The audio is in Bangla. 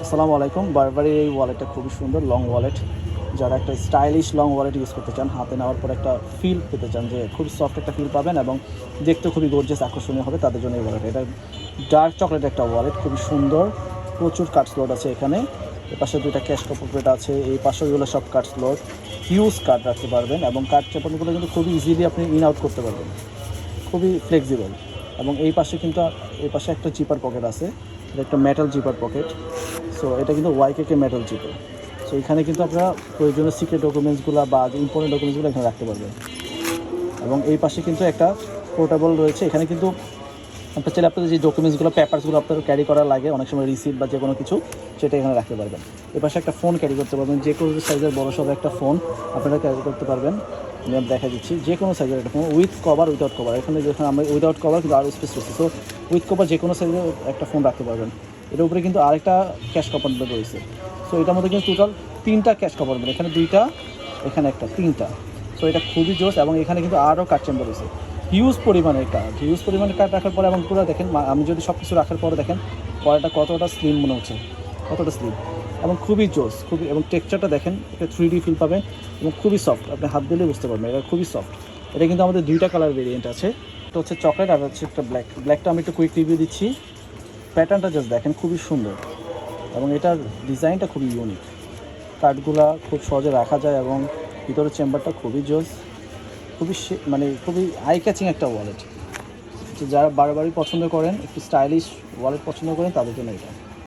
আসসালামু আলাইকুম। বারবারি এই ওয়ালেটটা খুবই সুন্দর লং ওয়ালেট। যারা একটা স্টাইলিশ লং ওয়ালেট ইউজ করতে চান, হাতে নেওয়ার পর একটা ফিল পেতে চান যে খুবই সফট একটা ফিল পাবেন এবং দেখতে খুবই গর্জিয়াস আকর্ষণীয় হবে, তাদের জন্য এই ওয়ালেট। এটা ডার্ক চকলেট একটা ওয়ালেট, খুবই সুন্দর। প্রচুর কার্ড স্লট আছে এখানে। এর পাশে দুইটা ক্যাশ পকেট আছে, এই পাশেগুলো সব কার্ড স্লট। হিউজ কার্ড রাখতে পারবেন এবং কার্ড চেপানগুলো কিন্তু খুবই ইজিলি আপনি ইন আউট করতে পারবেন, খুবই ফ্লেক্সিবল। এবং এই পাশে কিন্তু এই পাশে একটা জিপার পকেট আছে, এটা একটা মেটাল জিপার পকেট। সো এটা কিন্তু ওয়াইকে মেটাল জিপার। সো এখানে কিন্তু আপনারা প্রয়োজনীয় সিক্রেট ডকুমেন্টসগুলো বা ইম্পর্টেন্ট ডকুমেন্টসগুলো এখানে রাখতে পারবেন। এবং এই পাশে কিন্তু একটা পোর্টেবল রয়েছে, এখানে কিন্তু আপনার চাইলে আপনাদের যে ডকুমেন্টসগুলো পেপারসগুলো আপনার ক্যারি করা লাগে অনেক সময় রিসিপ্ট বা যে কোনো কিছু, সেটা এখানে রাখতে পারবেন। এ পাশে একটা ফোন ক্যারি করতে পারবেন, যে কোনো সাইজের বড় সড়ো একটা ফোন আপনারা ক্যারি করতে পারবেন। আমি দেখা দিচ্ছি যে কোনো সাইজের একটা phone, with cover without cover. এখানে যেখানে আমরা উইদাউট কভার কিন্তু আরও স্পেস রয়েছে, সো উইথ কভার যে কোনো সাইজের একটা ফোন রাখতে পারবেন। এটার উপরে কিন্তু আরেকটা ক্যাশ কম্পার্টমেন্ট রয়েছে। সো এটার মধ্যে কিন্তু টোটাল 3টা ক্যাশ কম্পার্টমেন্ট, এখানে 2টা, এখানে একটা, 3টা। সো এটা খুবই জোস। এবং এখানে কিন্তু আরও কার্ড চেম্বার রয়েছে, হিউজ পরিমাণের কার্ড রাখার পরে। এবং পুরো দেখেন, আমি যদি সব কিছু রাখার পরে দেখেন পরেটা কতটা স্লিম মনে হচ্ছে, কতটা স্লিম এবং খুবই জোস, খুবই। এবং টেক্সচারটা দেখেন, এটা 3D ফিল পাবেন এবং খুবই সফট, আপনি হাত দিলে বুঝতে পারবেন এটা খুবই সফট। এটা কিন্তু আমাদের 2টা কালার ভেরিয়েন্ট আছে, এটা হচ্ছে চকলেট আর হচ্ছে একটা ব্ল্যাকটা আমি একটু কুইক রিভিউ দিচ্ছি। প্যাটার্নটা জাস্ট দেখেন, খুবই সুন্দর এবং এটার ডিজাইনটা খুবই ইউনিক। কার্ডগুলা খুব সহজে রাখা যায় এবং ভিতরের চেম্বারটা খুবই জোস, খুবই মানে খুবই আই ক্যাচিং একটা ওয়ালেট। যারা বারবারই পছন্দ করেন, একটু স্টাইলিশ ওয়ালেট পছন্দ করেন, তাদের জন্য এটা।